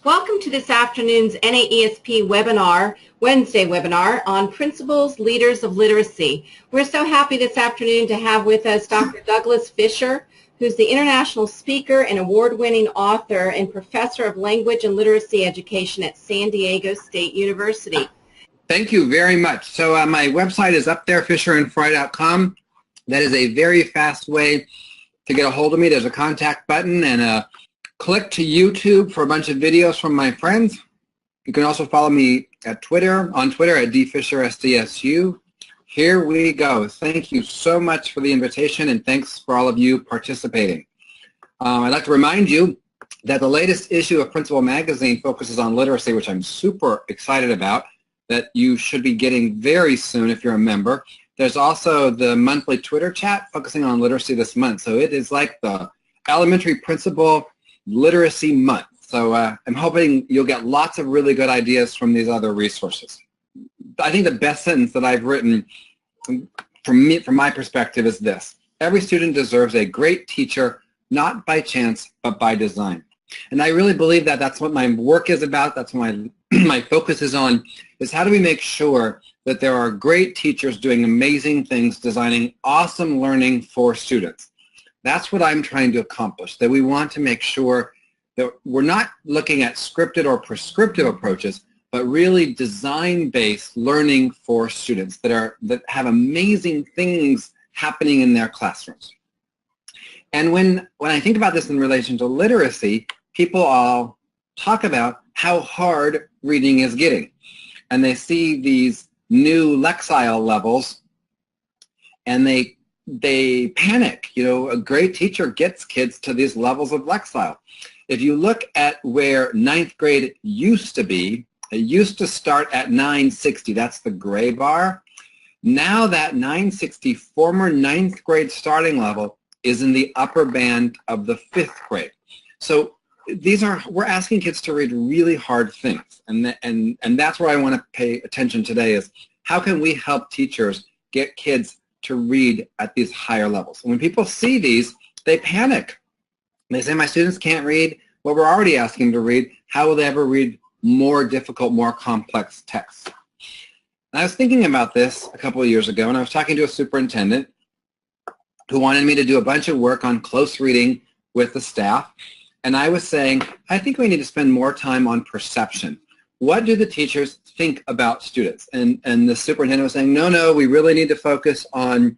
Welcome to this afternoon's NAESP webinar, Wednesday webinar on Principals, Leaders of Literacy. We're so happy this afternoon to have with us Dr. Douglas Fisher, who's the international speaker and award-winning author and professor of language and literacy education at San Diego State University. Thank you very much. So my website is up there, fisherandfry.com. That is a very fast way to get a hold of me. There's a contact button and a click to YouTube for a bunch of videos from my friends. You can also follow me at Twitter, on Twitter at dfishersdsu. Here we go. Thank you so much for the invitation, and thanks for all of you participating. I'd like to remind you that the latest issue of Principal Magazine focuses on literacy, which I'm super excited about, that you should be getting very soon if you're a member. There's also the monthly Twitter chat focusing on literacy this month. So it is like the elementary principal literacy month. So I'm hoping you'll get lots of really good ideas from these other resources. I think the best sentence that I've written from my perspective is this: every student deserves a great teacher, not by chance, but by design. And I really believe that that's what my work is about. That's what my focus is on, is how do we make sure that there are great teachers doing amazing things, designing awesome learning for students. That's what I'm trying to accomplish, that we want to make sure that we're not looking at scripted or prescriptive approaches, but really design-based learning for students that have amazing things happening in their classrooms. And when I think about this in relation to literacy, people all talk about how hard reading is getting. And they see these new Lexile levels and they panic. You know, a great teacher gets kids to these levels of Lexile. If you look at where ninth grade used to be, it used to start at 960. That's the gray bar. Now that 960 former ninth grade starting level is in the upper band of the fifth grade. So we're asking kids to read really hard things. And that's where I want to pay attention today, is how can we help teachers get kids to read at these higher levels? And when people see these, they panic. They say, my students can't read what we're already asking them to read. How will they ever read more difficult, more complex texts? And I was thinking about this a couple of years ago, and I was talking to a superintendent who wanted me to do a bunch of work on close reading with the staff. And I was saying, I think we need to spend more time on perception. What do the teachers think about students? And the superintendent was saying, no, we really need to focus on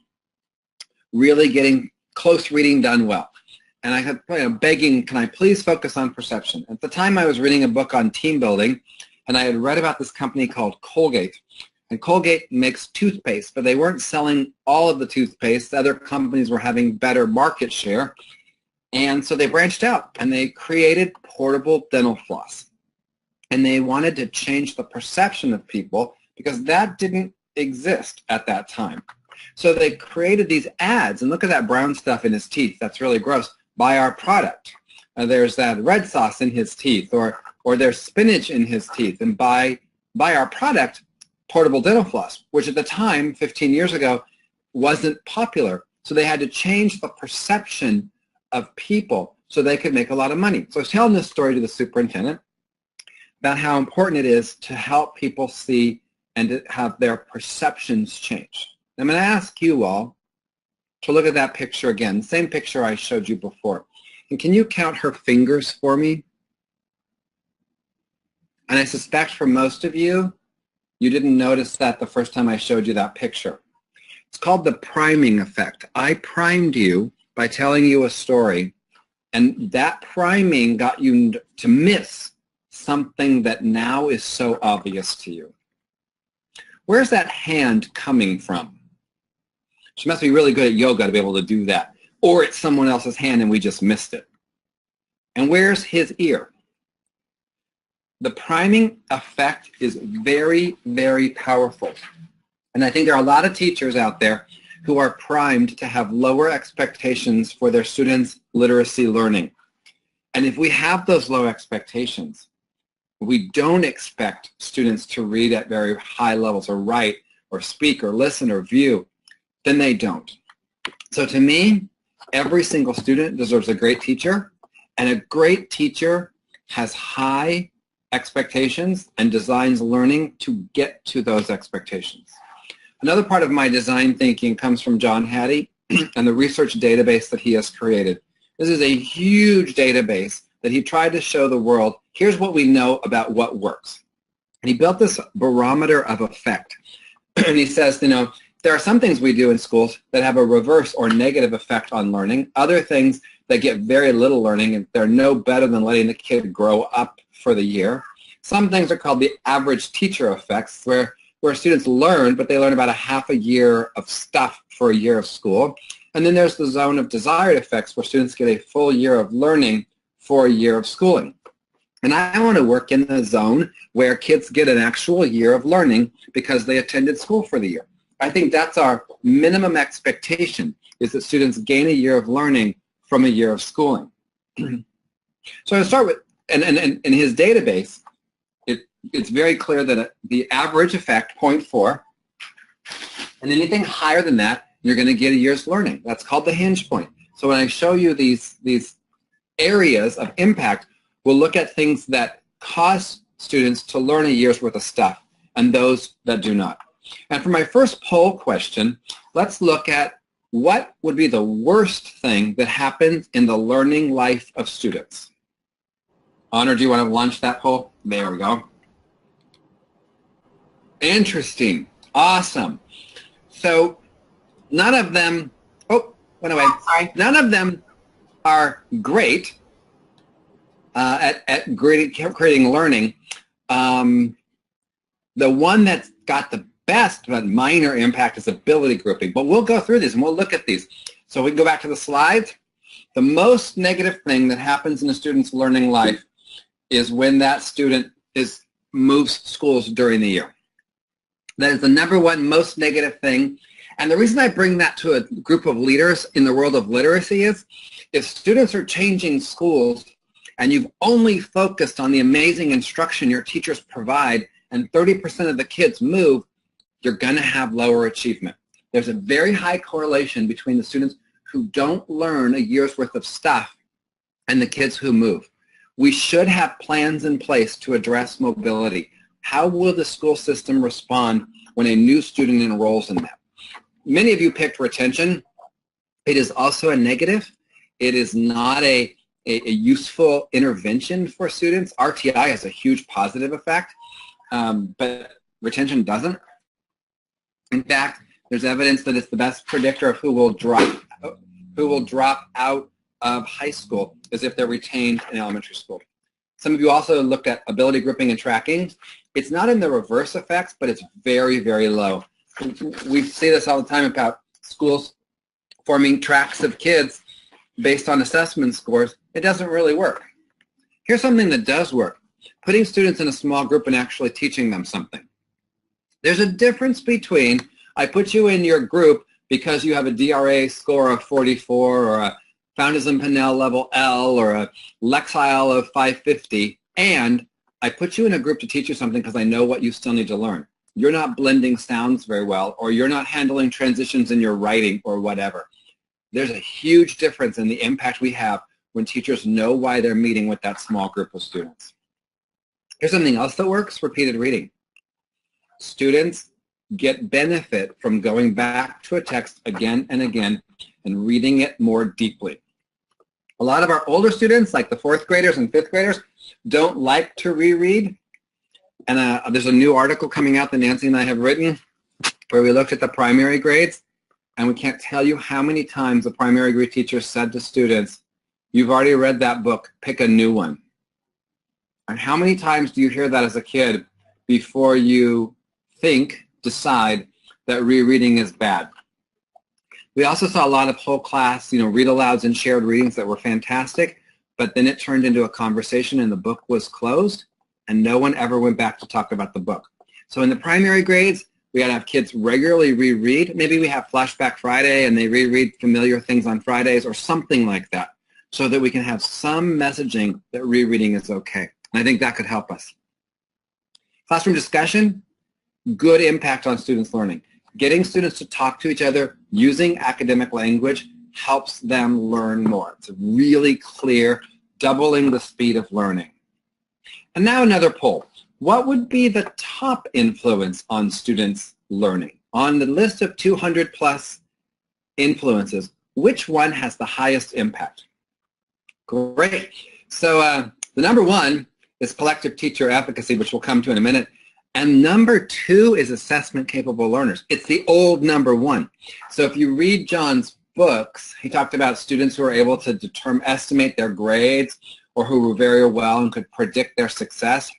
really getting close reading done well. And I kept begging, can I please focus on perception? At the time, I was reading a book on team building, and I had read about this company called Colgate. And Colgate makes toothpaste, but they weren't selling all of the toothpaste. Other companies were having better market share. And so they branched out, and they created portable dental floss. And they wanted to change the perception of people because that didn't exist at that time. So they created these ads, and look at that brown stuff in his teeth. That's really gross. Buy our product. There's that red sauce in his teeth, or there's spinach in his teeth, and buy our product, portable dental floss, which at the time, 15 years ago, wasn't popular. So they had to change the perception of people so they could make a lot of money. So I was telling this story to the superintendent about how important it is to help people see and to have their perceptions change. I'm going to ask you all to look at that picture again, the same picture I showed you before. And can you count her fingers for me? And I suspect for most of you, you didn't notice that the first time I showed you that picture. It's called the priming effect. I primed you by telling you a story, and that priming got you to miss something that now is so obvious to you. Where's that hand coming from? She must be really good at yoga to be able to do that. Or it's someone else's hand and we just missed it. And where's his ear? The priming effect is very, very powerful. And I think there are a lot of teachers out there who are primed to have lower expectations for their students' literacy learning. And if we have those low expectations, we don't expect students to read at very high levels, or write, or speak, or listen, or view, then they don't. So to me, every single student deserves a great teacher, and a great teacher has high expectations and designs learning to get to those expectations. Another part of my design thinking comes from John Hattie and the research database that he has created. This is a huge database that he tried to show the world, here's what we know about what works. And he built this barometer of effect. And he says, you know, there are some things we do in schools that have a reverse or negative effect on learning, other things that get very little learning, and they're no better than letting the kid grow up for the year. Some things are called the average teacher effects, where students learn, but they learn about a half a year of stuff for a year of school. And then there's the zone of desired effects, where students get a full year of learning for a year of schooling. And I want to work in the zone where kids get an actual year of learning because they attended school for the year. I think that's our minimum expectation, is that students gain a year of learning from a year of schooling. So I'll start with, and in his database, it's very clear that the average effect, 0.4, and anything higher than that, you're going to get a year's learning. That's called the hinge point. So when I show you these areas of impact, we'll look at things that cause students to learn a year's worth of stuff and those that do not. And for my first poll question, let's look at what would be the worst thing that happens in the learning life of students. Honor, do you want to launch that poll? There we go. Interesting. Awesome. So none of them, oh, went away. Sorry. None of them are great at creating learning. The one that's got the best but minor impact is ability grouping. But we'll go through these and we'll look at these. So we can go back to the slides. The most negative thing that happens in a student's learning life is when that student moves schools during the year. That is the number one most negative thing. And the reason I bring that to a group of leaders in the world of literacy is, if students are changing schools and you've only focused on the amazing instruction your teachers provide and 30% of the kids move, you're going to have lower achievement. There's a very high correlation between the students who don't learn a year's worth of stuff and the kids who move. We should have plans in place to address mobility. How will the school system respond when a new student enrolls in that? Many of you picked retention. It is also a negative. It is not a useful intervention for students. RTI has a huge positive effect, but retention doesn't. In fact, there's evidence that it's the best predictor of who will drop out of high school is if they're retained in elementary school. Some of you also looked at ability grouping and tracking. It's not in the reverse effects, but it's very, very low. We see this all the time about schools forming tracks of kids based on assessment scores. It doesn't really work. Here's something that does work: putting students in a small group and actually teaching them something. There's a difference between, I put you in your group because you have a DRA score of 44 or a Fountas and Pinnell level L or a Lexile of 550, and I put you in a group to teach you something because I know what you still need to learn. You're not blending sounds very well, or you're not handling transitions in your writing or whatever. There's a huge difference in the impact we have when teachers know why they're meeting with that small group of students. Here's something else that works: repeated reading. Students get benefit from going back to a text again and again and reading it more deeply. A lot of our older students, like the 4th graders and 5th graders, don't like to reread. And there's a new article coming out that Nancy and I have written where we looked at the primary grades, and we can't tell you how many times the primary grade teacher said to students, "You've already read that book, pick a new one." And how many times do you hear that as a kid before you decide that rereading is bad? We also saw a lot of whole class, read alouds and shared readings that were fantastic, but then it turned into a conversation and the book was closed and no one ever went back to talk about the book. So in the primary grades, we got to have kids regularly reread. Maybe we have Flashback Friday and they reread familiar things on Fridays or something like that, so that we can have some messaging that rereading is okay. And I think that could help us. Classroom discussion, good impact on students' learning. Getting students to talk to each other using academic language helps them learn more. It's really clear, doubling the speed of learning. And now another poll. What would be the top influence on students' learning? On the list of 200 plus influences, which one has the highest impact? Great. So the number one is collective teacher efficacy, which we'll come to in a minute. And number two is assessment-capable learners. It's the old number one. So if you read John's books, he talked about students who are able to estimate their grades or who were very well and could predict their success,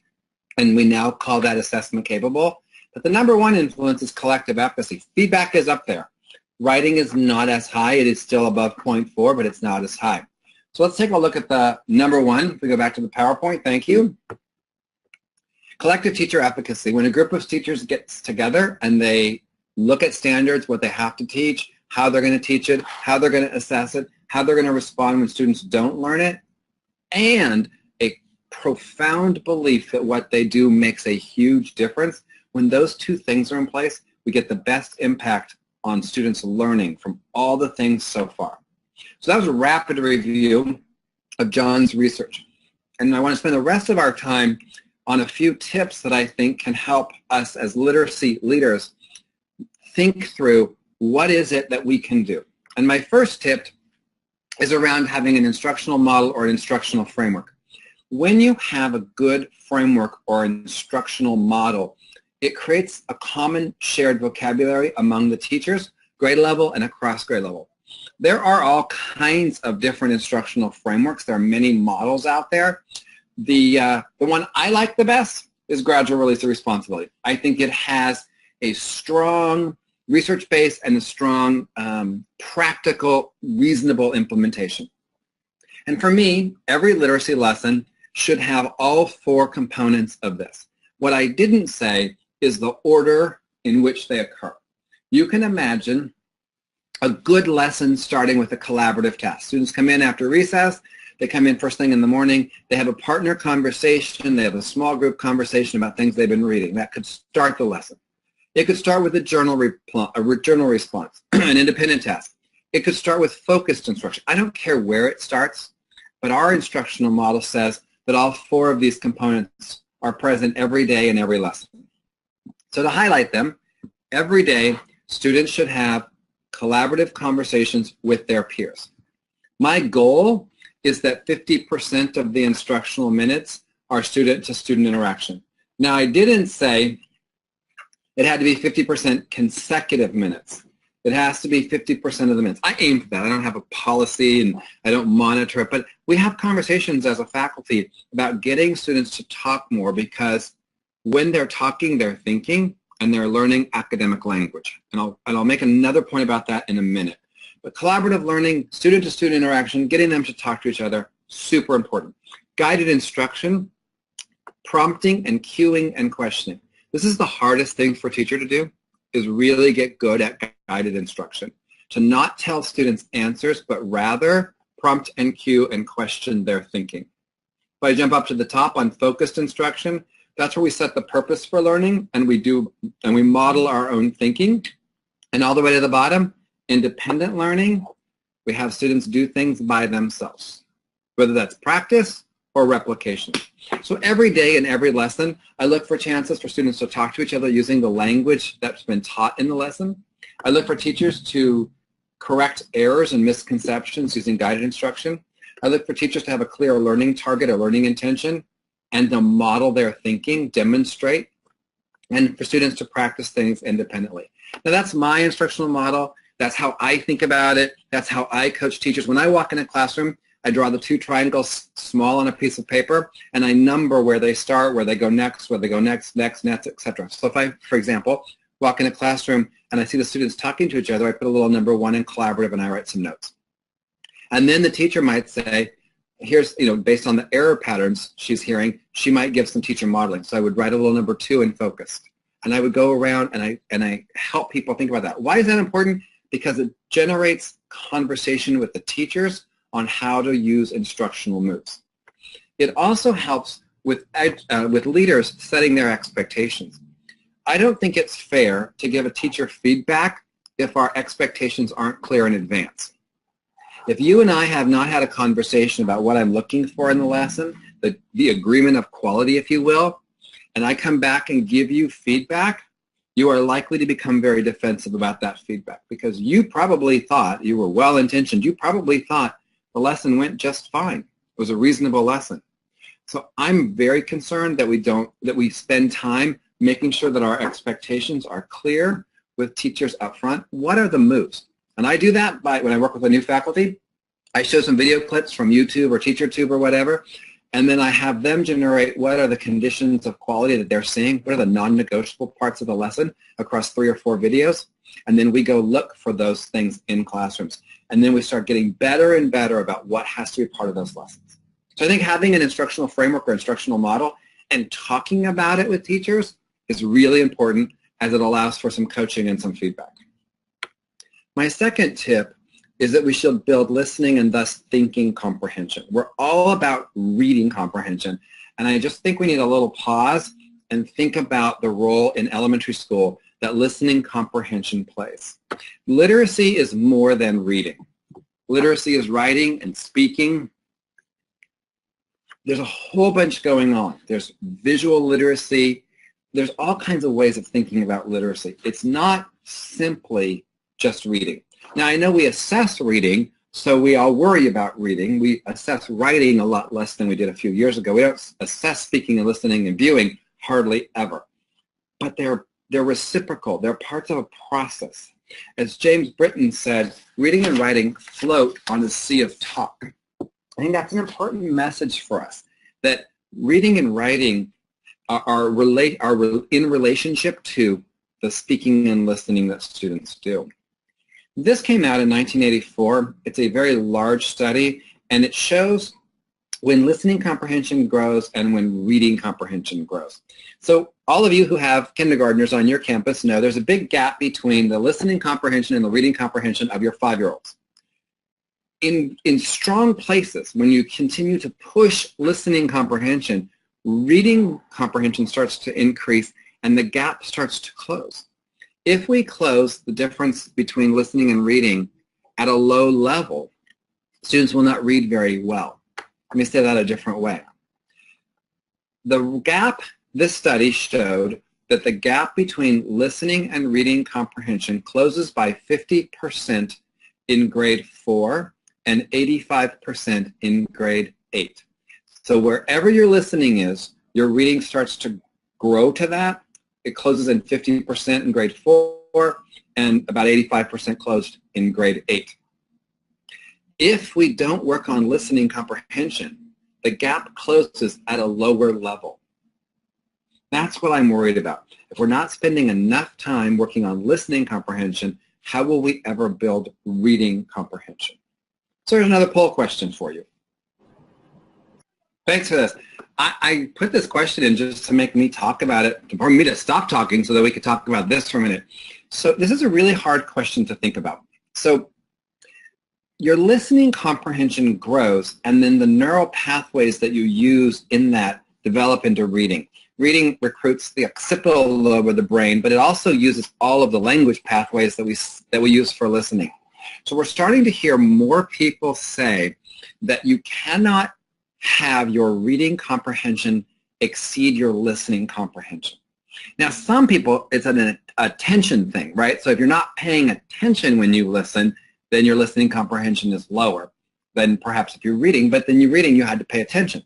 and we now call that assessment-capable. But the number one influence is collective efficacy. Feedback is up there. Writing is not as high. It is still above 0.4, but it's not as high. So let's take a look at the number one. If we go back to the PowerPoint, thank you. Collective teacher efficacy. When a group of teachers gets together and they look at standards, what they have to teach, how they're going to teach it, how they're going to assess it, how they're going to respond when students don't learn it, and a profound belief that what they do makes a huge difference. When those two things are in place, we get the best impact on students' learning from all the things so far. So that was a rapid review of John's research. And I want to spend the rest of our time on a few tips that I think can help us as literacy leaders think through what is it that we can do. And my first tip is around having an instructional model or an instructional framework. When you have a good framework or instructional model, it creates a common shared vocabulary among the teachers, grade level and across grade level. There are all kinds of different instructional frameworks. There are many models out there. The one I like the best is gradual release of responsibility. I think it has a strong research base and a strong practical, reasonable implementation. And for me, every literacy lesson should have all four components of this. What I didn't say is the order in which they occur. You can imagine a good lesson starting with a collaborative task. Students come in after recess. They come in first thing in the morning. They have a partner conversation. They have a small group conversation about things they've been reading. That could start the lesson. It could start with a journal response, an independent task. It could start with focused instruction. I don't care where it starts, but our instructional model says that all four of these components are present every day in every lesson. So to highlight them, every day students should have collaborative conversations with their peers. My goal is that 50% of the instructional minutes are student-to-student interaction. Now, I didn't say it had to be 50% consecutive minutes. It has to be 50% of the minutes. I aim for that. I don't have a policy and I don't monitor it, but we have conversations as a faculty about getting students to talk more, because when they're talking, they're thinking and they're learning academic language. And I'll make another point about that in a minute. But collaborative learning, student-to-student interaction, getting them to talk to each other, super important. Guided instruction, prompting and cueing and questioning. This is the hardest thing for a teacher to do, is really get good at guided instruction. To not tell students answers, but rather prompt and cue and question their thinking. If I jump up to the top on focused instruction, that's where we set the purpose for learning and we model our own thinking. And all the way to the bottom, independent learning, we have students do things by themselves, whether that's practice or replication. So every day in every lesson, I look for chances for students to talk to each other using the language that's been taught in the lesson. I look for teachers to correct errors and misconceptions using guided instruction. I look for teachers to have a clear learning target or learning intention and to model their thinking, demonstrate, and for students to practice things independently. Now that's my instructional model. That's how I think about it. That's how I coach teachers. When I walk in a classroom, I draw the two triangles small on a piece of paper, and I number where they start, where they go next, next, etc. So if I, for example, walk in a classroom and I see the students talking to each other, I put a little number 1 in collaborative and I write some notes. And then the teacher might say, here's, based on the error patterns she's hearing, she might give some teacher modeling. So I would write a little number 2 in focused. And I would go around and I help people think about that. Why is that important? Because it generates conversation with the teachers on how to use instructional moves. It also helps with leaders setting their expectations. I don't think it's fair to give a teacher feedback if our expectations aren't clear in advance. If you and I have not had a conversation about what I'm looking for in the lesson, the agreement of quality, if you will, and I come back and give you feedback, you are likely to become very defensive about that feedback because you probably thought, you were well-intentioned, you probably thought the lesson went just fine. It was a reasonable lesson. So I'm very concerned that we spend time making sure that our expectations are clear with teachers up front. What are the moves? And I do that when I work with a new faculty. I show some video clips from YouTube or TeacherTube or whatever, and then I have them generate what are the conditions of quality that they're seeing, what are the non-negotiable parts of the lesson across 3 or 4 videos, and then we go look for those things in classrooms. And then we start getting better and better about what has to be part of those lessons. So I think having an instructional framework or instructional model and talking about it with teachers is really important as it allows for some coaching and some feedback. My second tip is that we should build listening and thus thinking comprehension. We're all about reading comprehension, and I just think we need a little pause and think about the role in elementary school that listening comprehension plays. Literacy is more than reading. Literacy is writing and speaking. There's a whole bunch going on. There's visual literacy. There's all kinds of ways of thinking about literacy. It's not simply just reading. Now, I know we assess reading, so we all worry about reading. We assess writing a lot less than we did a few years ago. We don't assess speaking and listening and viewing hardly ever. But they're reciprocal. They're parts of a process. As James Britton said, reading and writing float on the sea of talk. I think that's an important message for us, that reading and writing are in relationship to the speaking and listening that students do. This came out in 1984. It's a very large study, and it shows when listening comprehension grows and when reading comprehension grows. So all of you who have kindergartners on your campus know there's a big gap between the listening comprehension and the reading comprehension of your 5-year-olds. In strong places, when you continue to push listening comprehension, reading comprehension starts to increase and the gap starts to close. If we close the difference between listening and reading at a low level, students will not read very well. Let me say that a different way. The gap, this study showed that the gap between listening and reading comprehension closes by 50% in grade 4 and 85% in grade 8. So wherever your listening is, your reading starts to grow to that. It closes in 50% in grade 4 and about 85% closed in grade 8. If we don't work on listening comprehension, the gap closes at a lower level. That's what I'm worried about. If we're not spending enough time working on listening comprehension, how will we ever build reading comprehension? So here's another poll question for you. Thanks for this. I put this question in just to make me talk about it, for me to stop talking so that we could talk about this for a minute. So this is a really hard question to think about. So your listening comprehension grows, and then the neural pathways that you use in that develop into reading. Reading recruits the occipital lobe of the brain, but it also uses all of the language pathways that we use for listening. So we're starting to hear more people say that you cannot have your reading comprehension exceed your listening comprehension. Now, some people, it's an attention thing, right? So if you're not paying attention when you listen, then your listening comprehension is lower than perhaps if you're reading, but then you're reading, you had to pay attention.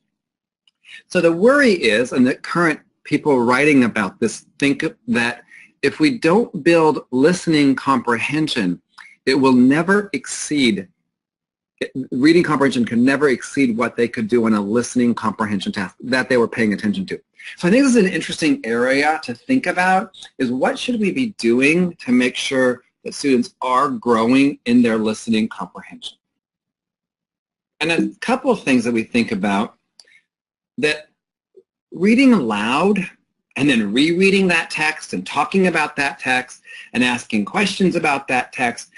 So the worry is, and the current people writing about this think that if we don't build listening comprehension, it will never exceed, reading comprehension can never exceed what they could do in a listening comprehension task that they were paying attention to. So I think this is an interesting area to think about, is what should we be doing to make sure that students are growing in their listening comprehension? And a couple of things that we think about, that reading aloud and then rereading that text and talking about that text and asking questions about that text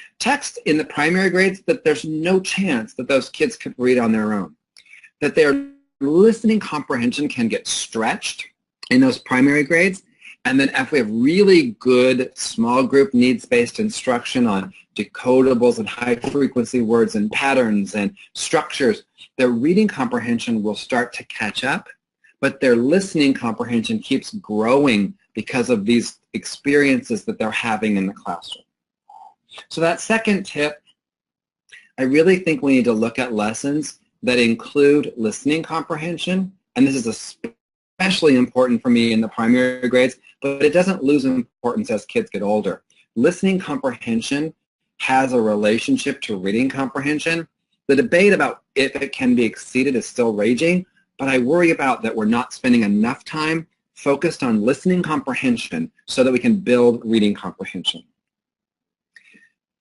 in the primary grades, that there's no chance that those kids could read on their own. That their listening comprehension can get stretched in those primary grades, And then if we have really good small group needs-based instruction on decodables and high-frequency words and patterns and structures, their reading comprehension will start to catch up, but their listening comprehension keeps growing because of these experiences that they're having in the classroom. So that second tip, I really think we need to look at lessons that include listening comprehension, and this is especially important for me in the primary grades, but it doesn't lose importance as kids get older. Listening comprehension has a relationship to reading comprehension. The debate about if it can be exceeded is still raging, but I worry about that we're not spending enough time focused on listening comprehension so that we can build reading comprehension.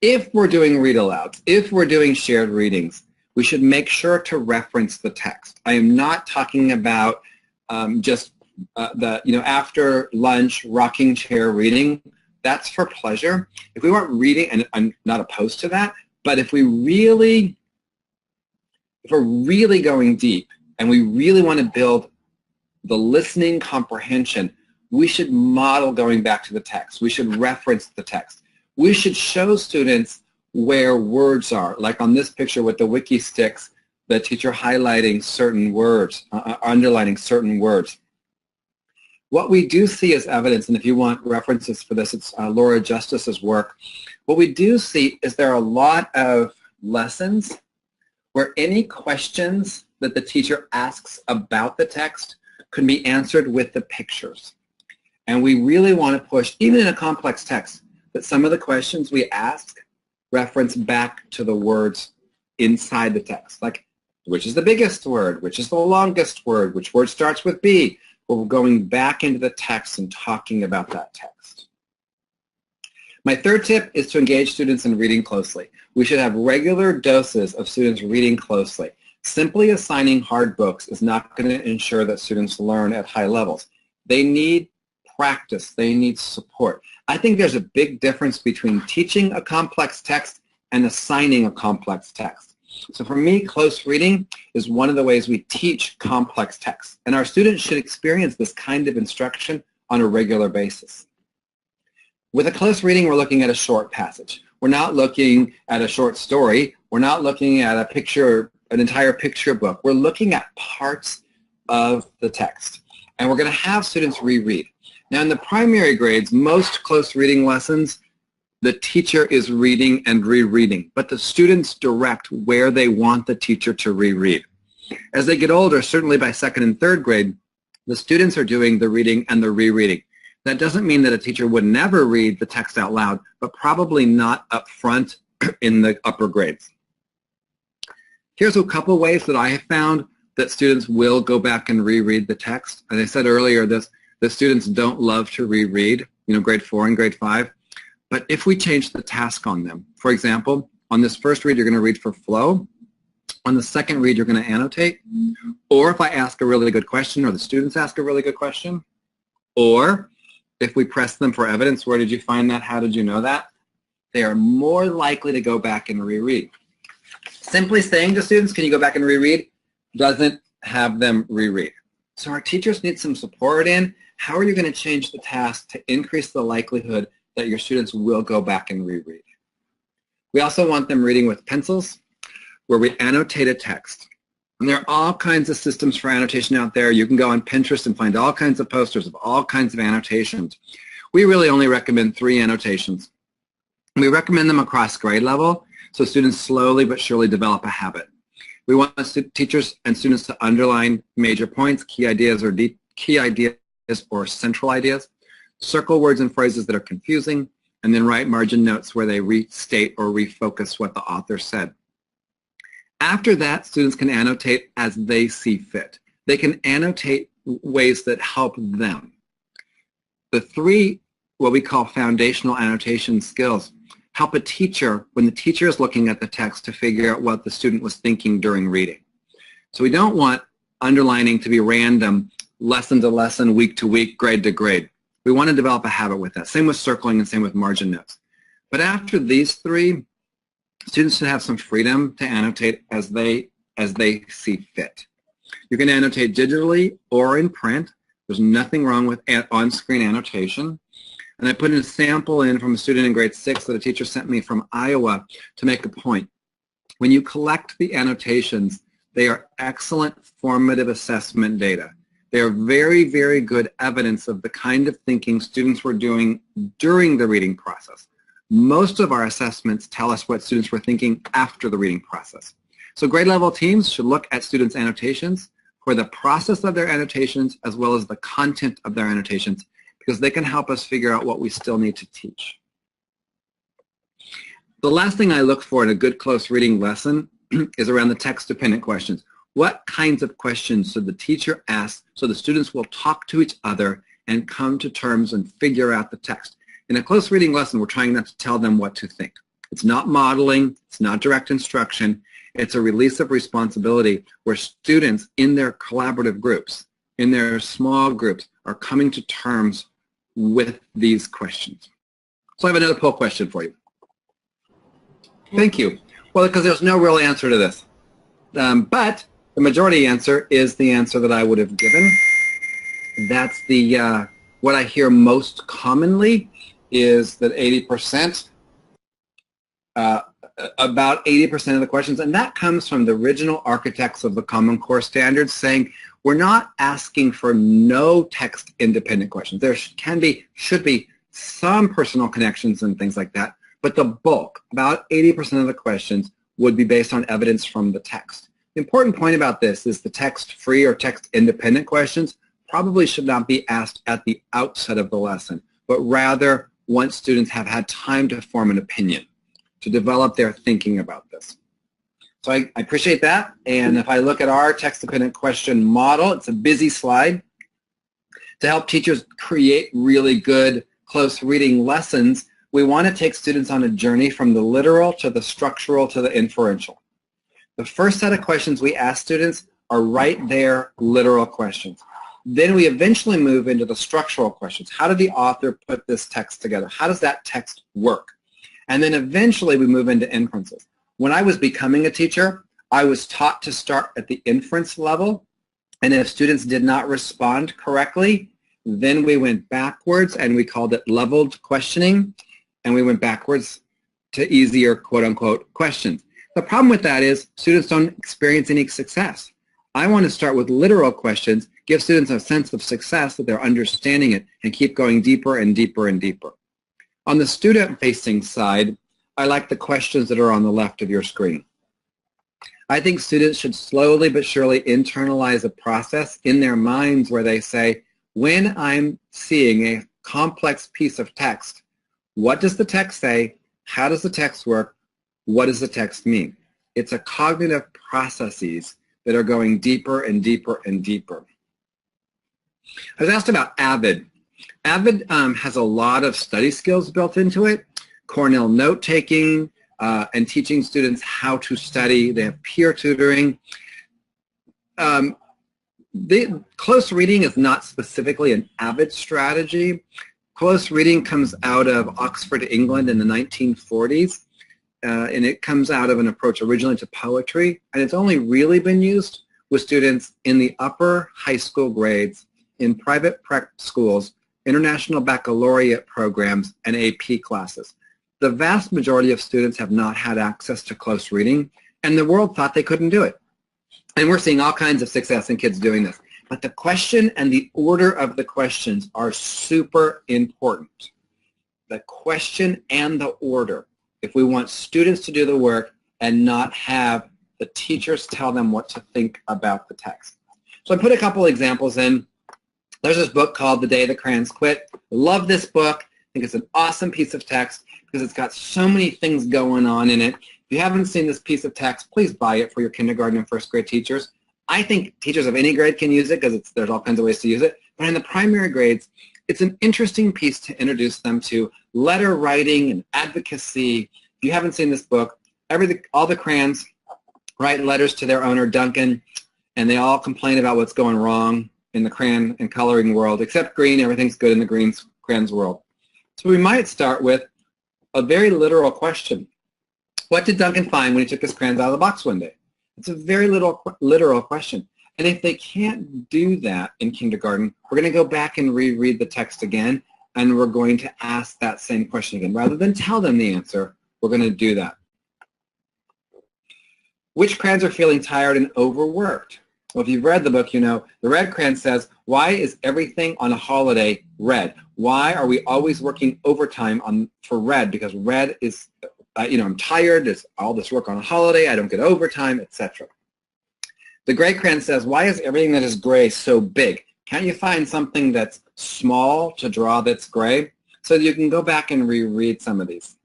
If we're doing read alouds, if we're doing shared readings, we should make sure to reference the text. I am not talking about just after lunch rocking chair reading. That's for pleasure. If we weren't reading, and I'm not opposed to that, but if we're really going deep and we really want to build the listening comprehension, we should model going back to the text. We should reference the text. We should show students where words are, like on this picture with the wiki sticks, the teacher highlighting certain words, underlining certain words. What we do see as evidence, and if you want references for this, it's Laura Justice's work. What we do see is there are a lot of lessons where any questions that the teacher asks about the text can be answered with the pictures. And we really want to push, even in a complex text, that some of the questions we ask reference back to the words inside the text, like which is the biggest word, which is the longest word, which word starts with B. We're going back into the text and talking about that text. My third tip is to engage students in reading closely. We should have regular doses of students reading closely. Simply assigning hard books is not going to ensure that students learn at high levels. They need practice. They need support. I think there's a big difference between teaching a complex text and assigning a complex text. So for me, close reading is one of the ways we teach complex text, and our students should experience this kind of instruction on a regular basis. With a close reading, we're looking at a short passage. We're not looking at a short story. We're not looking at a picture, an entire picture book. We're looking at parts of the text, and we're going to have students reread. Now, in the primary grades, most close reading lessons, the teacher is reading and rereading, but the students direct where they want the teacher to reread. As they get older, certainly by second and third grade, the students are doing the reading and the rereading. That doesn't mean that a teacher would never read the text out loud, but probably not up front in the upper grades. Here's a couple ways that I have found that students will go back and reread the text. As I said earlier, the students don't love to reread, grade 4 and grade 5. But if we change the task on them, for example, on this first read, you're going to read for flow. On the second read, you're going to annotate. Or if I ask a really good question, or the students ask a really good question, or if we press them for evidence, where did you find that? How did you know that? They are more likely to go back and reread. Simply saying to students, can you go back and reread, doesn't have them reread. So our teachers need some support in how are you going to change the task to increase the likelihood that your students will go back and reread. We also want them reading with pencils, where we annotate a text. And there are all kinds of systems for annotation out there. You can go on Pinterest and find all kinds of posters of all kinds of annotations. We really only recommend 3 annotations. We recommend them across grade level, so students slowly but surely develop a habit. We want teachers and students to underline major points, key ideas or central ideas, circle words and phrases that are confusing, and then write margin notes where they restate or refocus what the author said. After that, students can annotate as they see fit. They can annotate ways that help them. The 3, what we call foundational annotation skills, help a teacher, when the teacher is looking at the text, to figure out what the student was thinking during reading. So we don't want underlining to be random, lesson to lesson, week to week, grade to grade. We want to develop a habit with that. Same with circling and same with margin notes. But after these 3, students should have some freedom to annotate as they see fit. You can annotate digitally or in print. There's nothing wrong with on-screen annotation. And I put a sample in from a student in grade 6 that a teacher sent me from Iowa to make a point. When you collect the annotations, they are excellent formative assessment data. They are very, very good evidence of the kind of thinking students were doing during the reading process. Most of our assessments tell us what students were thinking after the reading process. So grade level teams should look at students' annotations for the process of their annotations as well as the content of their annotations, because they can help us figure out what we still need to teach. The last thing I look for in a good close reading lesson is around the text-dependent questions. What kinds of questions should the teacher ask so the students will talk to each other and come to terms and figure out the text? In a close reading lesson, we're trying not to tell them what to think. It's not modeling, it's not direct instruction, it's a release of responsibility where students in their collaborative groups, in their small groups, are coming to terms with these questions. So I have another poll question for you. Thank you. Well, because there's no real answer to this. But the majority answer is the answer that I would have given. That's the, what I hear most commonly is that 80%, about 80% of the questions, and that comes from the original architects of the Common Core standards saying, we're not asking for no text independent questions. There should be some personal connections and things like that, but the bulk, about 80% of the questions, would be based on evidence from the text. The important point about this is the text-free or text-independent questions probably should not be asked at the outset of the lesson, but rather once students have had time to form an opinion, to develop their thinking about this. So I appreciate that, and if I look at our text-dependent question model, it's a busy slide. To help teachers create really good close reading lessons, we want to take students on a journey from the literal to the structural to the inferential. The first set of questions we ask students are right there, literal questions. Then we eventually move into the structural questions. How did the author put this text together? How does that text work? And then eventually we move into inferences. When I was becoming a teacher, I was taught to start at the inference level, and if students did not respond correctly, then we went backwards and we called it leveled questioning, and we went backwards to easier quote-unquote questions. The problem with that is students don't experience any success. I want to start with literal questions, give students a sense of success that they're understanding it, and keep going deeper and deeper and deeper. On the student-facing side, I like the questions that are on the left of your screen. I think students should slowly but surely internalize a process in their minds where they say, when I'm seeing a complex piece of text, what does the text say? How does the text work? What does the text mean? It's a cognitive processes that are going deeper and deeper and deeper. I was asked about AVID. AVID has a lot of study skills built into it. Cornell note-taking and teaching students how to study. They have peer tutoring. The close reading is not specifically an AVID strategy. Close reading comes out of Oxford, England in the 1940s, and it comes out of an approach originally to poetry, and it's only really been used with students in the upper high school grades, in private prep schools, international baccalaureate programs, and AP classes. The vast majority of students have not had access to close reading, and the world thought they couldn't do it. And we're seeing all kinds of success in kids doing this. But the question and the order of the questions are super important. The question and the order, if we want students to do the work and not have the teachers tell them what to think about the text. So I put a couple examples in. There's this book called The Day the Crayons Quit. Love this book. I think it's an awesome piece of text because it's got so many things going on in it. If you haven't seen this piece of text, please buy it for your kindergarten and first grade teachers. I think teachers of any grade can use it because there's all kinds of ways to use it. But in the primary grades, it's an interesting piece to introduce them to letter writing and advocacy. If you haven't seen this book, all the crayons write letters to their owner, Duncan, and they all complain about what's going wrong in the crayon and coloring world. Except green, everything's good in the crayons world. So we might start with a very literal question. What did Duncan find when he took his crayons out of the box one day? It's a very literal question. And if they can't do that in kindergarten, we're going to go back and reread the text again, and we're going to ask that same question again. Rather than tell them the answer, we're going to do that. Which crayons are feeling tired and overworked? Well, if you've read the book, you know the red crayon says, why is everything on a holiday red? Why are we always working overtime for red? Because red is, I'm tired, there's all this work on a holiday, I don't get overtime, etc. The gray crayon says, why is everything that is gray so big? Can't you find something that's small to draw that's gray? So you can go back and reread some of these.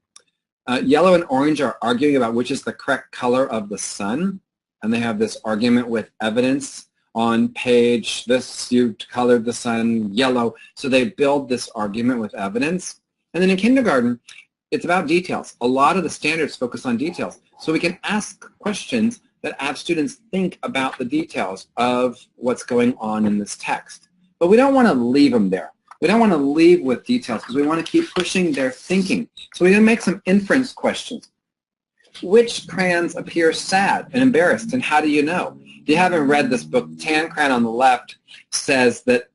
Yellow and orange are arguing about which is the correct color of the sun, and they have this argument with evidence on page this, you colored the sun yellow, so they build this argument with evidence. And then in kindergarten, it's about details. A lot of the standards focus on details, so we can ask questions that have students think about the details of what's going on in this text. But we don't want to leave them there. We don't want to leave with details because we want to keep pushing their thinking. So we're going to make some inference questions. Which crayons appear sad and embarrassed, and how do you know? If you haven't read this book, the tan crayon on the left says that,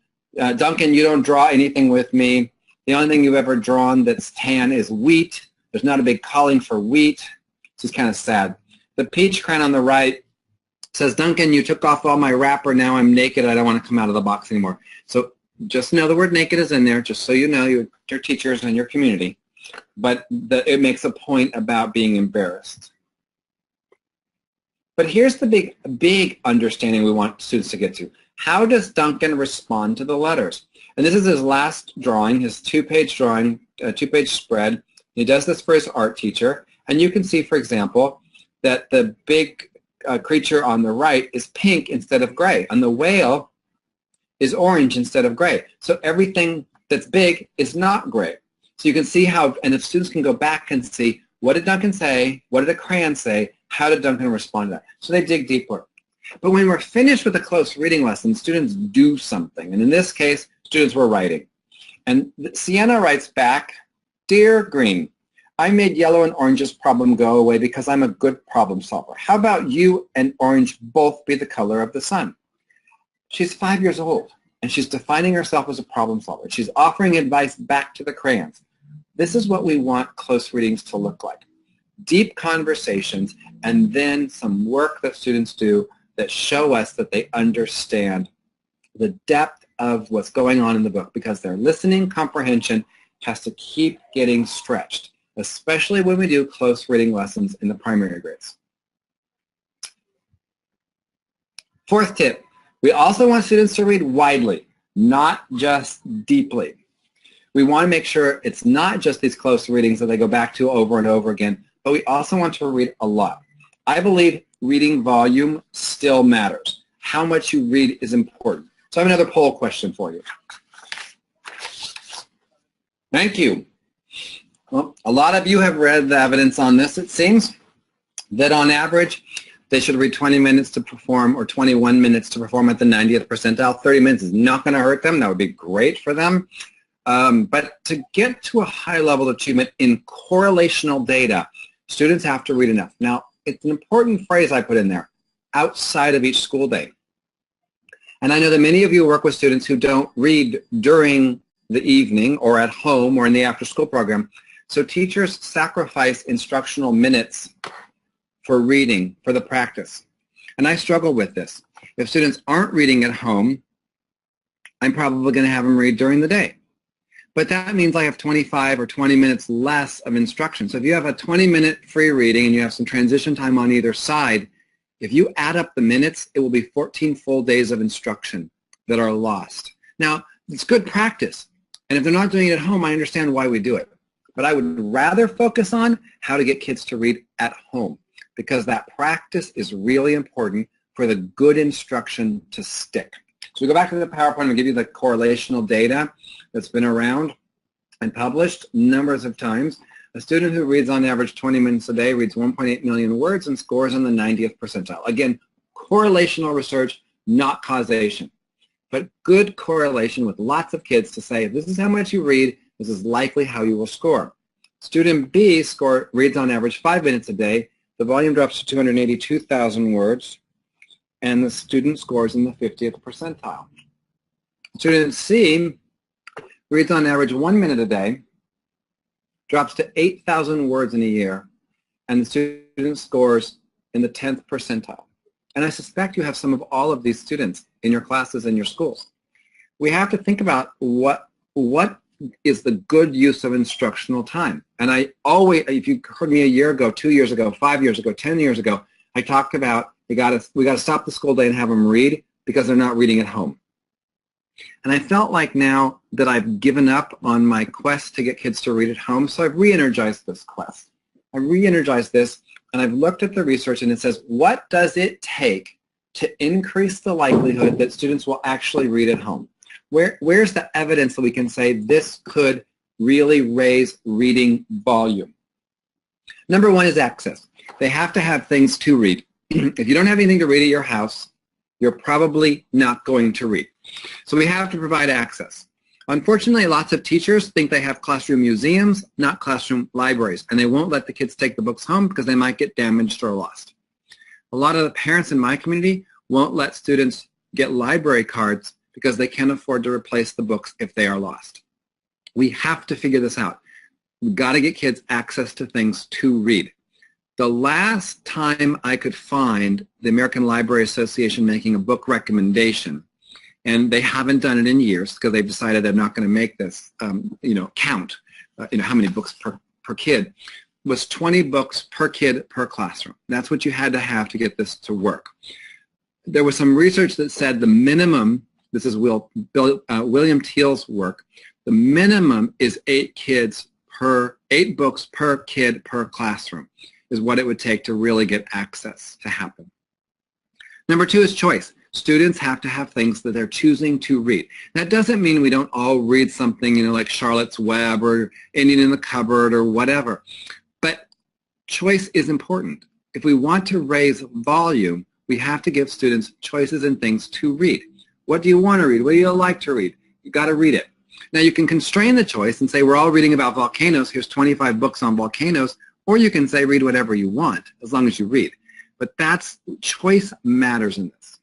Duncan, you don't draw anything with me. The only thing you've ever drawn that's tan is wheat. There's not a big calling for wheat. This is kind of sad. The peach crayon on the right says, Duncan, you took off all my wrapper. Now I'm naked. I don't want to come out of the box anymore. So just know the word naked is in there, just so you know, your teachers and your community. But it makes a point about being embarrassed. But here's the big understanding we want students to get to. How does Duncan respond to the letters? And this is his last drawing, his two-page drawing, two-page spread. He does this for his art teacher. And you can see, for example, that the big creature on the right is pink instead of gray, and the whale is orange instead of gray. So everything that's big is not gray. So you can see how, and if students can go back and see, what did Duncan say? What did the crayon say? How did Duncan respond to that? So they dig deeper. But when we're finished with a close reading lesson, students do something. And in this case, students were writing. And Sienna writes back, Dear Green, I made yellow and orange's problem go away because I'm a good problem solver. How about you and orange both be the color of the sun? She's 5 years old, and she's defining herself as a problem solver. She's offering advice back to the crayons. This is what we want close readings to look like. Deep conversations, and then some work that students do that show us that they understand the depth of what's going on in the book, because their listening comprehension has to keep getting stretched, especially when we do close reading lessons in the primary grades. Fourth tip, we also want students to read widely, not just deeply. We want to make sure it's not just these close readings that they go back to over and over again, but we also want to read a lot. I believe reading volume still matters. How much you read is important. So I have another poll question for you. Thank you. Well, a lot of you have read the evidence on this. It seems that on average, they should read 20 minutes to perform, or 21 minutes to perform at the 90th percentile. 30 minutes is not going to hurt them. That would be great for them. But to get to a high level of achievement in correlational data, students have to read enough. Now, it's an important phrase I put in there, outside of each school day. And I know that many of you work with students who don't read during the evening or at home or in the after-school program. So teachers sacrifice instructional minutes for reading, for the practice. And I struggle with this. If students aren't reading at home, I'm probably going to have them read during the day. But that means I have 25 or 20 minutes less of instruction. So if you have a 20-minute free reading and you have some transition time on either side, if you add up the minutes, it will be 14 full days of instruction that are lost. Now, it's good practice. And if they're not doing it at home, I understand why we do it. But I would rather focus on how to get kids to read at home, because that practice is really important for the good instruction to stick. So we go back to the PowerPoint and give you the correlational data that's been around and published numbers of times. A student who reads on average 20 minutes a day reads 1.8 million words and scores in the 90th percentile. Again, correlational research, not causation, but good correlation with lots of kids to say, if this is how much you read, this is likely how you will score. Student B reads on average 5 minutes a day. The volume drops to 282,000 words. and the student scores in the 50th percentile. Student C reads on average 1 minute a day, drops to 8,000 words in a year, and the student scores in the 10th percentile. And I suspect you have some of all of these students in your classes and your schools. We have to think about what is the good use of instructional time. And I always, if you heard me a year ago, 2 years ago, 5 years ago, 10 years ago, I talked about we got to stop the school day and have them read because they're not reading at home. And I felt like now that I've given up on my quest to get kids to read at home, so I've re-energized this quest. I re-energized this, and I've looked at the research, and it says, what does it take to increase the likelihood that students will actually read at home? Where's the evidence that we can say this could really raise reading volume? Number one is access. They have to have things to read. If you don't have anything to read at your house, you're probably not going to read. So we have to provide access. Unfortunately, lots of teachers think they have classroom museums, not classroom libraries, and they won't let the kids take the books home because they might get damaged or lost. A lot of the parents in my community won't let students get library cards because they can't afford to replace the books if they are lost. We have to figure this out. We've got to get kids access to things to read. The last time I could find the American Library Association making a book recommendation, and they haven't done it in years because they've decided they're not going to make this, count, how many books per kid, was 20 books per kid per classroom. That's what you had to have to get this to work. There was some research that said the minimum, this is William Teal's work, the minimum is 8 books per kid per classroom is what it would take to really get access to happen. Number 2 is choice. Students have to have things that they're choosing to read. That doesn't mean we don't all read something, like Charlotte's Web or Indian in the Cupboard or whatever. But choice is important. If we want to raise volume, we have to give students choices and things to read. What do you want to read? What do you like to read? You got to read it. Now you can constrain the choice and say we're all reading about volcanoes. Here's 25 books on volcanoes. Or you can say read whatever you want as long as you read. But choice matters in this.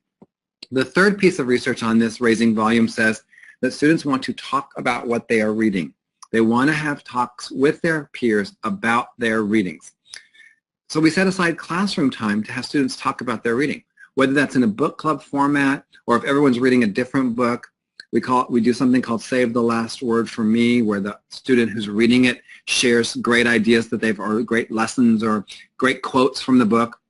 The third piece of research on this raising volume says that students want to talk about what they are reading. They want to have talks with their peers about their readings. So we set aside classroom time to have students talk about their reading, whether that's in a book club format or if everyone's reading a different book. We do something called Save the Last Word for Me, where the student who's reading it shares great ideas or great lessons or great quotes from the book.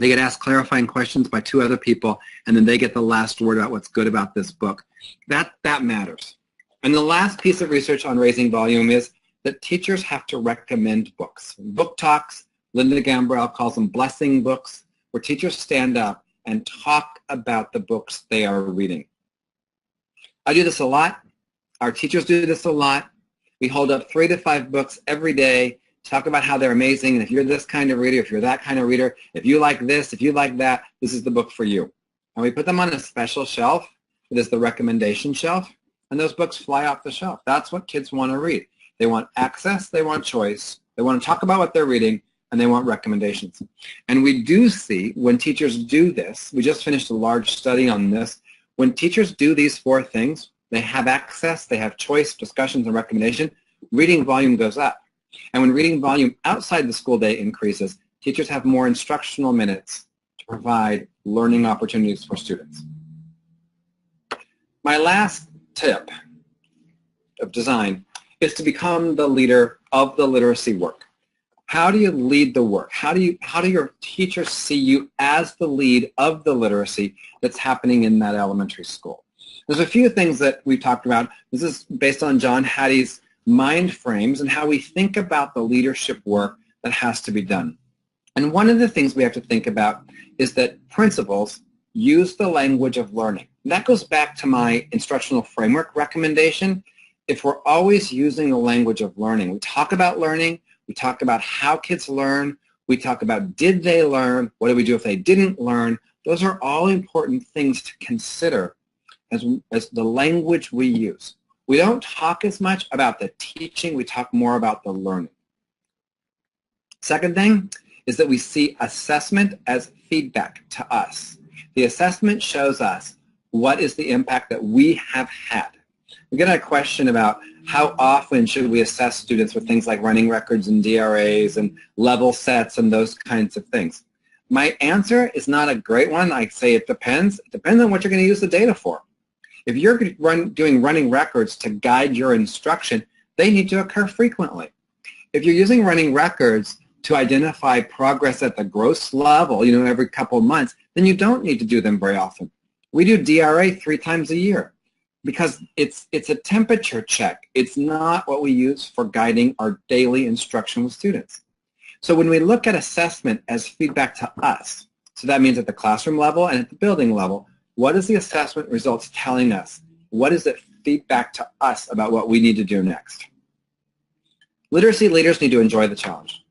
They get asked clarifying questions by 2 other people, and then they get the last word about what's good about this book. That matters. And the last piece of research on raising volume is that teachers have to recommend books. Book talks, Linda Gambrell calls them blessing books, where teachers stand up and talk about the books they are reading. I do this a lot. Our teachers do this a lot. We hold up 3 to 5 books every day, talk about how they're amazing, and if you're this kind of reader, if you're that kind of reader, if you like this, if you like that, this is the book for you. And we put them on a special shelf. It is the recommendation shelf, and those books fly off the shelf. That's what kids want to read. They want access, they want choice, they want to talk about what they're reading, and they want recommendations. And we do see when teachers do this, we just finished a large study on this, when teachers do these 4 things, they have access, they have choice, discussions, and recommendation, reading volume goes up. And when reading volume outside the school day increases, teachers have more instructional minutes to provide learning opportunities for students. My last tip of design is to become the leader of the literacy work. How do you lead the work? How do your teachers see you as the lead of the literacy that's happening in that elementary school? There's a few things that we've talked about. This is based on John Hattie's mind frames and how we think about the leadership work that has to be done. And one of the things we have to think about is that principals use the language of learning. And that goes back to my instructional framework recommendation. If we're always using the language of learning, we talk about learning, we talk about how kids learn, we talk about did they learn, what do we do if they didn't learn. Those are all important things to consider as the language we use. We don't talk as much about the teaching, we talk more about the learning. Second thing is that we see assessment as feedback to us. The assessment shows us what is the impact that we have had. We get a question about how often should we assess students with things like running records and DRAs and level sets and those kinds of things. My answer is not a great one. I say it depends. It depends on what you're going to use the data for. If you're doing running records to guide your instruction, they need to occur frequently. If you're using running records to identify progress at the gross level, every couple of months, then you don't need to do them very often. We do DRA 3 times a year because it's a temperature check. It's not what we use for guiding our daily instruction with students. So when we look at assessment as feedback to us, so that means at the classroom level and at the building level, what is the assessment results telling us? What is it feedback to us about what we need to do next? Literacy leaders need to enjoy the challenge.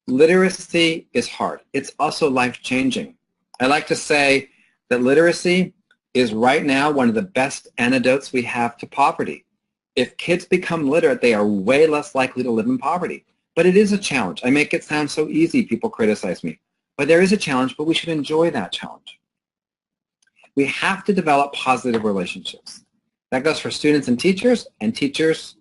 Literacy is hard. It's also life-changing. I like to say that literacy is right now one of the best antidotes we have to poverty. If kids become literate, they are way less likely to live in poverty. But it is a challenge. I make it sound so easy, people criticize me. But there is a challenge, but we should enjoy that challenge. We have to develop positive relationships. That goes for students and teachers, and teachers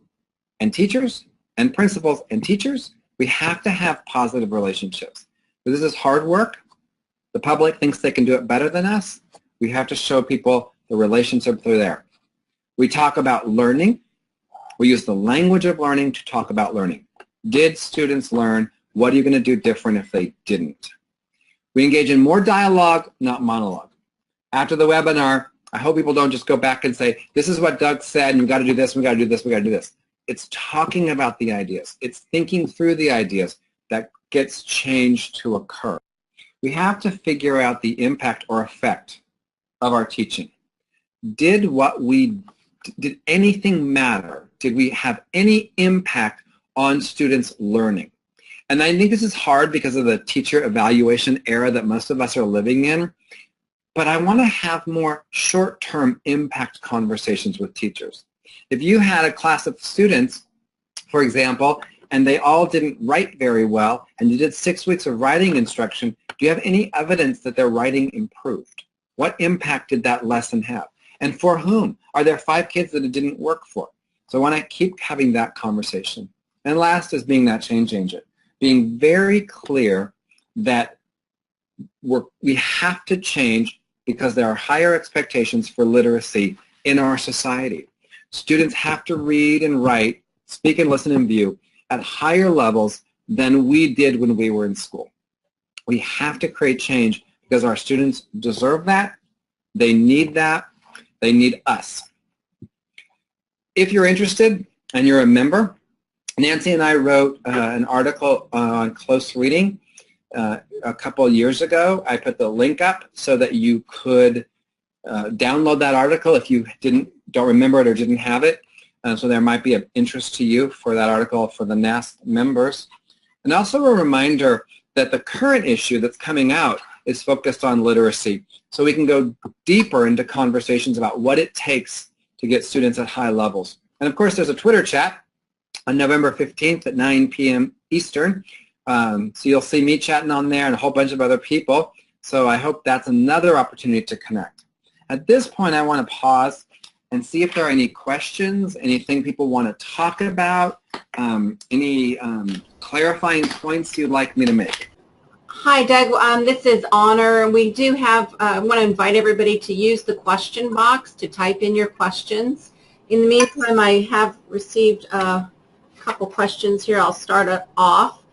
and teachers, and principals and teachers. We have to have positive relationships. This is hard work. The public thinks they can do it better than us. We have to show people the relationships are there. We talk about learning. We use the language of learning to talk about learning. Did students learn? What are you going to do different if they didn't? We engage in more dialogue, not monologue. After the webinar, I hope people don't just go back and say, this is what Doug said, and we've got to do this, we've got to do this, we've got to do this. It's talking about the ideas. It's thinking through the ideas that gets change to occur. We have to figure out the impact or effect of our teaching. Did anything matter? Did we have any impact on students' learning? And I think this is hard because of the teacher evaluation era that most of us are living in. But I want to have more short-term impact conversations with teachers. If you had a class of students, for example, and they all didn't write very well, and you did 6 weeks of writing instruction, do you have any evidence that their writing improved? What impact did that lesson have? And for whom? Are there 5 kids that it didn't work for? So I want to keep having that conversation. And last is being that change agent, being very clear that we have to change because there are higher expectations for literacy in our society. Students have to read and write, speak and listen and view at higher levels than we did when we were in school. We have to create change because our students deserve that. They need that. They need us. If you're interested and you're a member, Nancy and I wrote an article on close reading a couple of years ago. I put the link up so that you could download that article if you don't remember it or didn't have it. So there might be of interest to you for that article for the NASP members. And also a reminder that the current issue that's coming out is focused on literacy. So we can go deeper into conversations about what it takes to get students at high levels. And of course, there's a Twitter chat on November 15th at 9 p.m. Eastern. So you'll see me chatting on there and a whole bunch of other people. So I hope that's another opportunity to connect. At this point, I want to pause and see if there are any questions, anything people want to talk about, any clarifying points you'd like me to make. Hi, Doug. This is Honor. We do have, I want to invite everybody to use the question box to type in your questions. In the meantime, I have received a couple questions here. I'll start it off.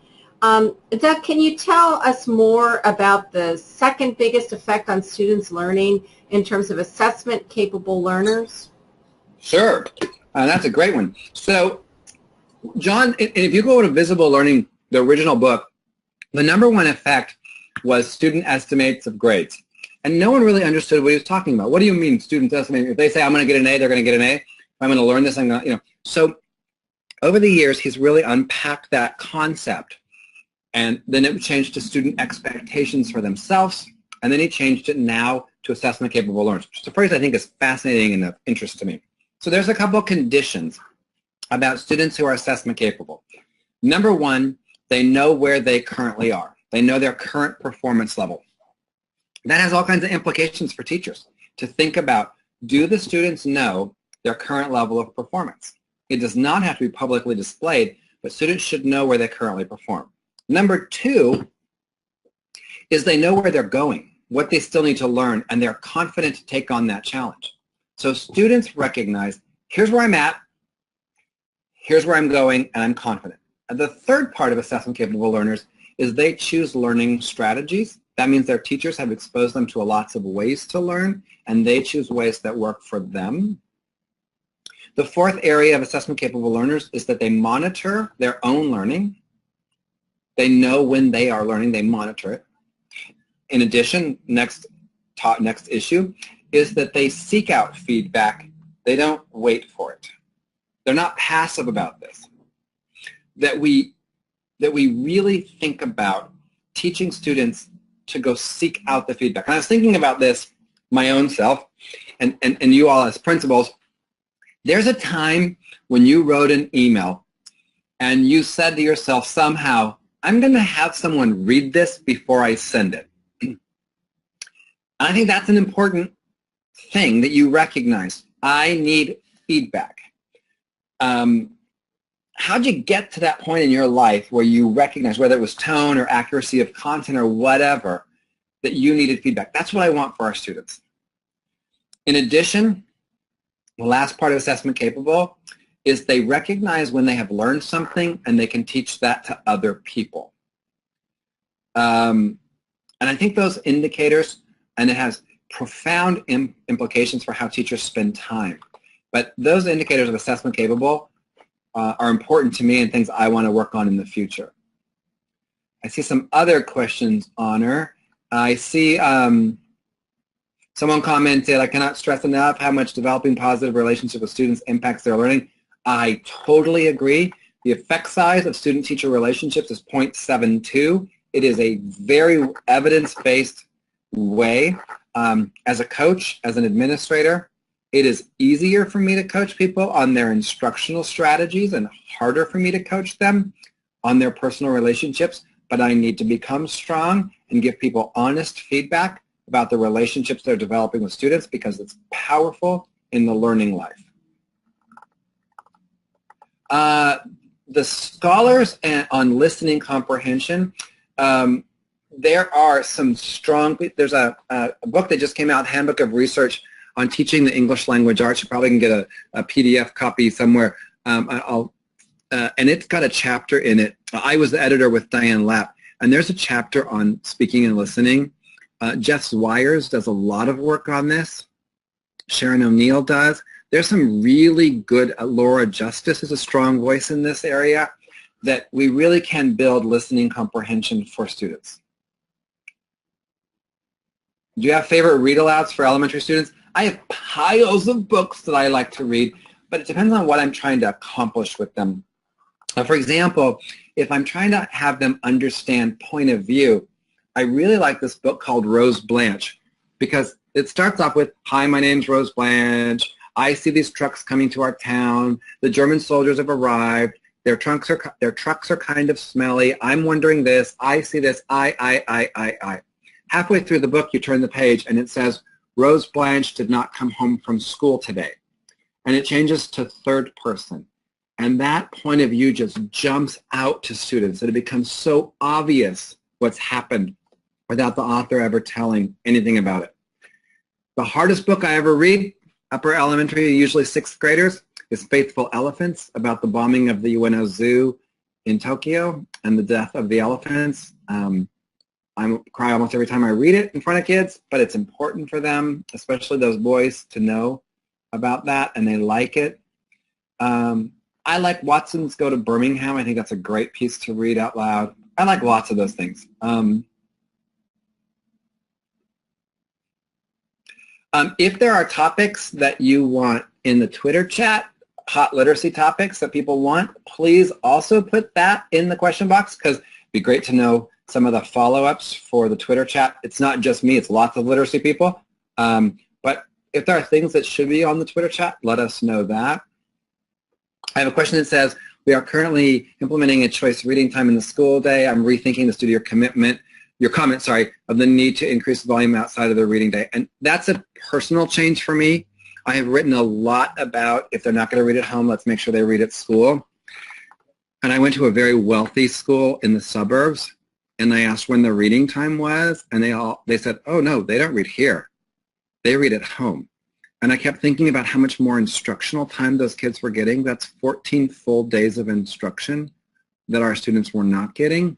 Doug, can you tell us more about the second biggest effect on students' learning in terms of assessment-capable learners? Sure. That's a great one. So, John, if you go to Visible Learning, the original book, the number one effect was student estimates of grades. And no one really understood what he was talking about. What do you mean student estimate? If they say, I'm going to get an A, they're going to get an A. If I'm going to learn this, I'm going to, So over the years, he's really unpacked that concept. And then it changed to student expectations for themselves. And then he changed it now to assessment-capable learners, which is a phrase I think is fascinating and of interest to me. So there's a couple of conditions about students who are assessment-capable. Number one, they know where they currently are. They know their current performance level. That has all kinds of implications for teachers to think about, do the students know their current level of performance? It does not have to be publicly displayed, but students should know where they currently perform. Number two is they know where they're going, what they still need to learn, and they're confident to take on that challenge. So students recognize, here's where I'm at, here's where I'm going, and I'm confident. And the third part of assessment-capable learners is they choose learning strategies. That means their teachers have exposed them to lots of ways to learn, and they choose ways that work for them. The fourth area of assessment-capable learners is that they monitor their own learning. They know when they are learning, they monitor it. In addition, next issue is that they seek out feedback. They don't wait for it. They're not passive about this. That we really think about teaching students to go seek out the feedback. And I was thinking about this my own self and you all as principals. There's a time when you wrote an email and you said to yourself somehow, I'm going to have someone read this before I send it. And I think that's an important thing that you recognize. I need feedback. How'd you get to that point in your life where you recognize, whether it was tone or accuracy of content or whatever, that you needed feedback? That's what I want for our students. In addition, the last part of assessment capable is they recognize when they have learned something and they can teach that to other people. And I think those indicators, and it has profound implications for how teachers spend time. But those indicators of assessment capable are important to me and things I want to work on in the future. I see some other questions, Honor. I see someone commented, I cannot stress enough how much developing positive relationship with students impacts their learning. I totally agree. The effect size of student-teacher relationships is 0.72. It is a very evidence-based way. As a coach, as an administrator, it is easier for me to coach people on their instructional strategies and harder for me to coach them on their personal relationships, but I need to become strong and give people honest feedback about the relationships they're developing with students because it's powerful in the learning life. The scholars on listening comprehension, there are some strong, there's a book that just came out, Handbook of Research on Teaching the English Language Arts. You probably can get a PDF copy somewhere. And it's got a chapter in it. I was the editor with Diane Lapp, and there's a chapter on speaking and listening. Jeff Swires does a lot of work on this. Sharon O'Neill does. There's some really good, Laura Justice is a strong voice in this area, that we really can build listening comprehension for students. Do you have favorite read-alouds for elementary students? I have piles of books that I like to read, but it depends on what I'm trying to accomplish with them. For example, if I'm trying to have them understand point of view, I really like this book called Rose Blanche because it starts off with, hi, my name's Rose Blanche. I see these trucks coming to our town. The German soldiers have arrived. Their trucks are kind of smelly. I'm wondering this. I see this. I. Halfway through the book, you turn the page, and it says, Rose Blanche did not come home from school today. And it changes to third person. And that point of view just jumps out to students, and it becomes so obvious what's happened without the author ever telling anything about it. The hardest book I ever read, upper elementary, usually sixth graders, is Faithful Elephants, about the bombing of the Ueno Zoo in Tokyo and the death of the elephants. I cry almost every time I read it in front of kids, but it's important for them, especially those boys, to know about that, and they like it. I like Watson's Go to Birmingham. I think that's a great piece to read out loud. I like lots of those things. If there are topics that you want in the Twitter chat, hot literacy topics that people want, please also put that in the question box because it'd be great to know some of the follow-ups for the Twitter chat. It's not just me, it's lots of literacy people. But if there are things that should be on the Twitter chat, let us know that. I have a question that says, we are currently implementing a choice reading time in the school day. I'm rethinking the studio commitment your comment, sorry, of the need to increase the volume outside of the reading day. And that's a personal change for me. I have written a lot about if they're not going to read at home, let's make sure they read at school. And I went to a very wealthy school in the suburbs, and I asked when the reading time was, and they said, oh, no, they don't read here. They read at home. And I kept thinking about how much more instructional time those kids were getting. That's 14 full days of instruction that our students were not getting.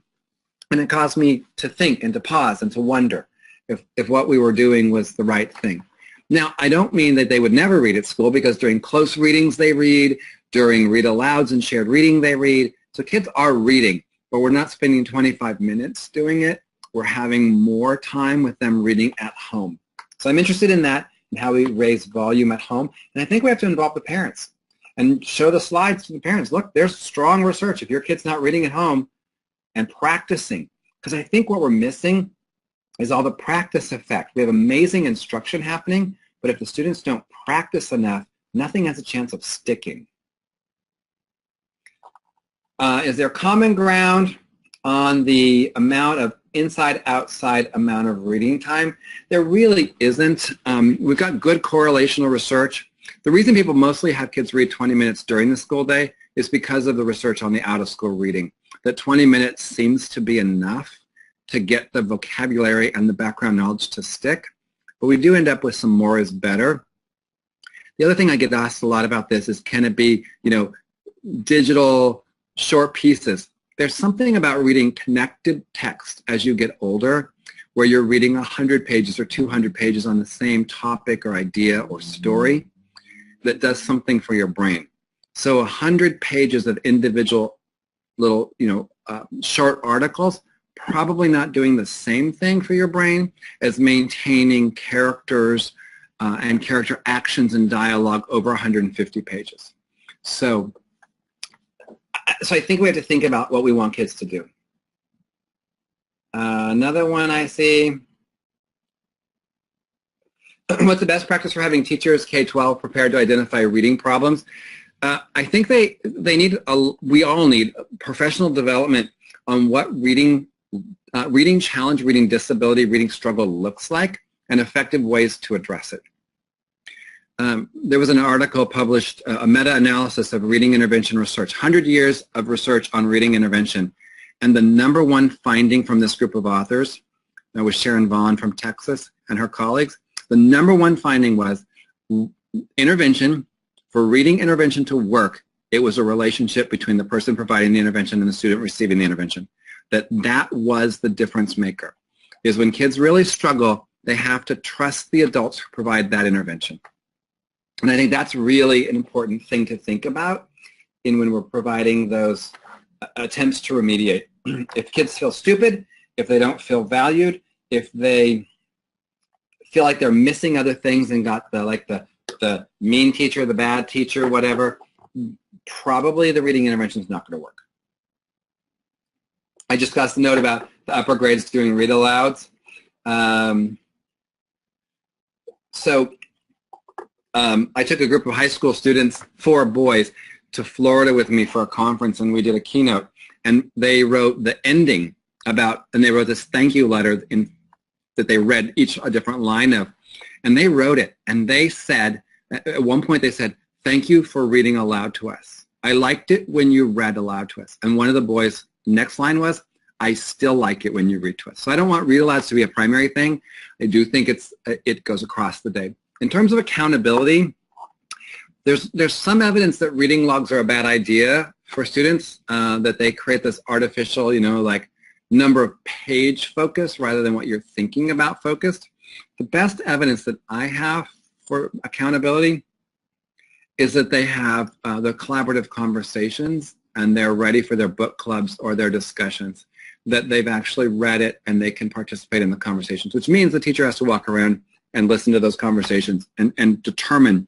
And it caused me to think and to pause and to wonder if what we were doing was the right thing. Now, I don't mean that they would never read at school, because during close readings they read, during read alouds and shared reading they read. So kids are reading, but we're not spending 25 minutes doing it. We're having more time with them reading at home. So I'm interested in that and how we raise volume at home. And I think we have to involve the parents and show the slides to the parents. Look, there's strong research. If your kid's not reading at home and practicing, because I think what we're missing is all the practice effect. We have amazing instruction happening, but if the students don't practice enough, nothing has a chance of sticking. Is there common ground on the amount of inside-outside amount of reading time? There really isn't. We've got good correlational research. The reason people mostly have kids read 20 minutes during the school day is because of the research on the out-of-school reading, that 20 minutes seems to be enough to get the vocabulary and the background knowledge to stick. But we do end up with some more is better. The other thing I get asked a lot about this is, can it be, digital short pieces? There's something about reading connected text as you get older, where you're reading 100 pages or 200 pages on the same topic or idea or story, that does something for your brain. So 100 pages of individual little, short articles, probably not doing the same thing for your brain as maintaining characters and character actions and dialogue over 150 pages. So I think we have to think about what we want kids to do. Another one I see. What's the best practice for having teachers K-12 prepared to identify reading problems? I think we all need professional development on what reading challenge, reading disability, reading struggle looks like, and effective ways to address it. There was an article published, a meta-analysis of reading intervention research, 100 years of research on reading intervention. And the number one finding from this group of authors, that was Sharon Vaughn from Texas and her colleagues, the number one finding was intervention, for reading intervention to work, it was a relationship between the person providing the intervention and the student receiving the intervention. That was the difference maker. Is when kids really struggle, they have to trust the adults who provide that intervention. And I think that's really an important thing to think about when we're providing those attempts to remediate. If kids feel stupid, if they don't feel valued, if they feel like they're missing other things and got the mean teacher, the bad teacher, whatever, probably the reading intervention is not going to work. I just got a note about the upper grades doing read alouds. I took a group of high school students, 4 boys, to Florida with me for a conference, and we did a keynote. And they wrote the ending and they wrote this thank you letter that they read each a different line of. And they wrote it, and they said, at one point they said, thank you for reading aloud to us. I liked it when you read aloud to us. And one of the boys' next line was, I still like it when you read to us. So I don't want read alouds to be a primary thing. I do think it goes across the day. In terms of accountability, there's some evidence that reading logs are a bad idea for students, that they create this artificial, like number of page focus rather than what you're thinking about focused. The best evidence that I have for accountability is that they have the collaborative conversations and they're ready for their book clubs or their discussions, that they've actually read it and they can participate in the conversations, which means the teacher has to walk around and listen to those conversations and determine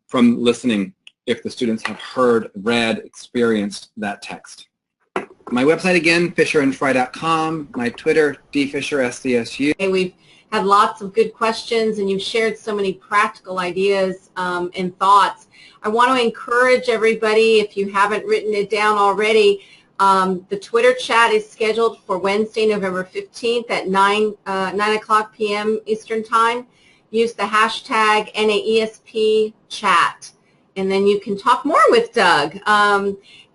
from listening if the students have heard, read, experienced that text. My website again, fisherandfry.com. My Twitter, dfishersdsu. Okay, we've had lots of good questions, and you've shared so many practical ideas and thoughts. I want to encourage everybody, if you haven't written it down already, The Twitter chat is scheduled for Wednesday, November 15th at 9 o'clock p.m. Eastern Time. Use the hashtag NAESP chat, and then you can talk more with Doug.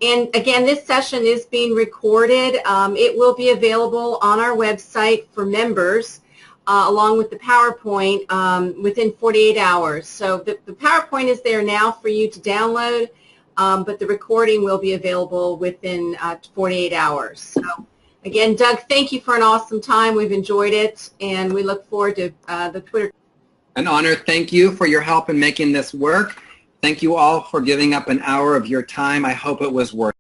And again, this session is being recorded. It will be available on our website for members, along with the PowerPoint within 48 hours. So the PowerPoint is there now for you to download, but the recording will be available within 48 hours. So again, Doug, thank you for an awesome time. We've enjoyed it, and we look forward to the Twitter. An honor. Thank you for your help in making this work. Thank you all for giving up an hour of your time. I hope it was worth it.